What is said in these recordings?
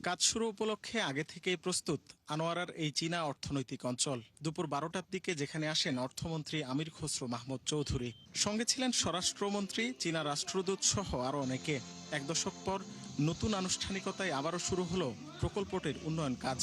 কাজ শুরু উপলক্ষে আগে থেকেই প্রস্তুত আনোয়ারার এই চীনা অর্থনৈতিক অঞ্চল। দুপুর 12টার দিকে যেখানে আসেন অর্থমন্ত্রী আমির খসরু মাহমুদ চৌধুরী, সঙ্গে ছিলেন স্বরাষ্ট্রমন্ত্রী, চীনা রাষ্ট্রদূত সহ আরও অনেকে। এক দশক পর নতুন আনুষ্ঠানিকতায় আবারও শুরু হলো প্রকল্পটির উন্নয়ন কাজ।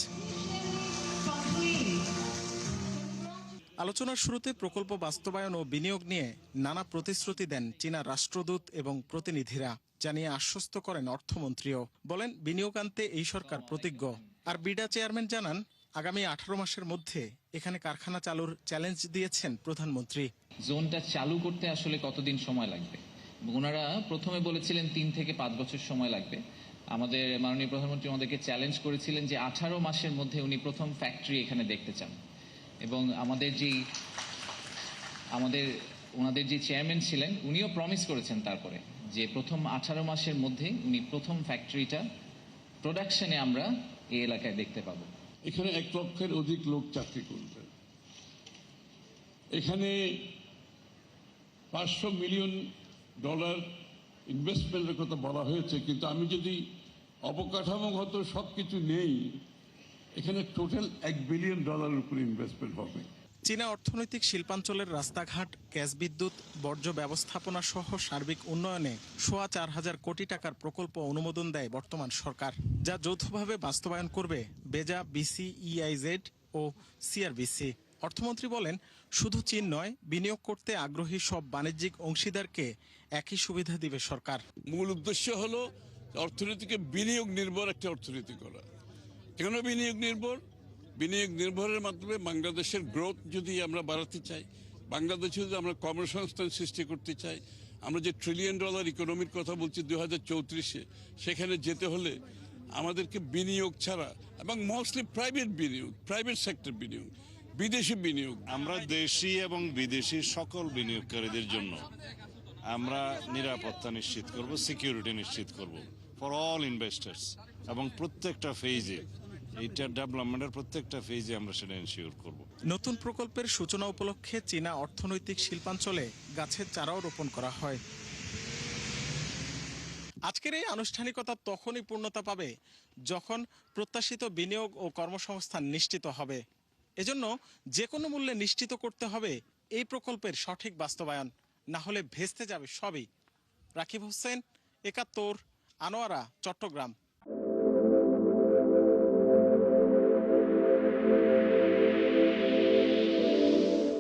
আলোচনার শুরুতে প্রকল্প বাস্তবায়ন ও বিনিয়োগ নিয়ে নানা প্রতিশ্রুতি দেন চীনা রাষ্ট্রদূত এবং প্রতিনিধিরা, জানিয়ে আশ্বস্ত করেন অর্থমন্ত্রীও। বলেন বিনিয়োগ আনতে এই সরকার প্রতিজ্ঞ। আর বিডা চেয়ারম্যান জানান আগামী 18 মাসের মধ্যে এখানে কারখানা চালুর চ্যালেঞ্জ দিয়েছেন প্রধানমন্ত্রী। জোনটা চালু করতে আসলে কতদিন সময় লাগবে? ওনারা প্রথমে বলেছিলেন 3 থেকে 5 বছর সময় লাগবে। আমাদের মাননীয় প্রধানমন্ত্রী আমাদেরকে চ্যালেঞ্জ করেছিলেন যে 18 মাসের মধ্যে উনি প্রথম ফ্যাক্টরি এখানে দেখতে চান। এবং ওনাদের যে চেয়ারম্যান ছিলেন উনিও প্রমিস করেছেন তারপরে যে প্রথম 18 মাসের মধ্যে উনি প্রথম ফ্যাক্টরিটা প্রোডাকশনে আমরা এই এলাকায় দেখতে পাবো। এখানে 1 লক্ষের অধিক লোক চাকরি করবে। এখানে $500 মিলিয়ন ইনভেস্টমেন্টের কথা বলা হয়েছে, কিন্তু আমি যদি অবকাঠামোগত সবকিছু নেই, এখানে টোটাল $1 বিলিয়ন উপরে ইনভেস্টমেন্ট হবে। চীনা অর্থনৈতিক শিল্পাঞ্চলের রাস্তাঘাট, গ্যাস বিদ্যুৎ, বর্জ্য ব্যবস্থাপনা সহ সার্বিক উন্নয়নে 4,500 কোটি টাকার প্রকল্প অনুমোদন দেয় বর্তমান সরকার, যা যৌথভাবে বাস্তবায়ন করবে বেজা, বিসি, ইআইজেড ও সিআরবিসি। অর্থমন্ত্রী বলেন শুধু চীন নয়, বিনিয়োগ করতে আগ্রহী সব বাণিজ্যিক অংশীদারকে একই সুবিধা দিবে সরকার। মূল উদ্দেশ্য হলো অর্থনীতিকে বিনিয়োগ নির্ভর একটা অর্থনীতি করা। কেন বিনিয়োগ নির্ভর? বিনিয়োগ নির্ভরের মাধ্যমে বাংলাদেশের গ্রোথ যদি আমরা বাড়াতে চাই, বাংলাদেশে যদি আমরা কর্মসংস্থান সৃষ্টি করতে চাই, আমরা যে $1 ট্রিলিয়ন ইকোনমির কথা বলছি 2034-এ, সেখানে যেতে হলে আমাদেরকে বিনিয়োগ ছাড়া এবং মোস্টলি প্রাইভেট বিনিয়োগ, প্রাইভেট সেক্টর বিনিয়োগ, বিদেশি বিনিয়োগ। আমরা দেশি এবং বিদেশি সকল বিনিয়োগকারীদের জন্য আমরা নিরাপত্তা নিশ্চিত করব, সিকিউরিটি নিশ্চিত করব ফর অল ইনভেস্টার্স, এবং প্রত্যেকটা ফেজে এইটার ডেভেলপমেন্টের প্রত্যেকটা ফেজে আমরা সেটা এনশিওর করব। নতুন প্রকল্পের সূচনা উপলক্ষে চীনা অর্থনৈতিক শিল্পাঞ্চলে গাছের চারাও রোপণ করা হয়। আজকের এই আনুষ্ঠানিকতা তখনই পূর্ণতা পাবে যখন প্রত্যাশিত বিনিয়োগ ও কর্মসংস্থান নিশ্চিত হবে। এজন্য যে কোনো মূল্যে নিশ্চিত করতে হবে এই প্রকল্পের সঠিক বাস্তবায়ন, না হলে ভেস্তে যাবে সবই। রাকিব হোসেন, 71, আনোয়ারা, চট্টগ্রাম।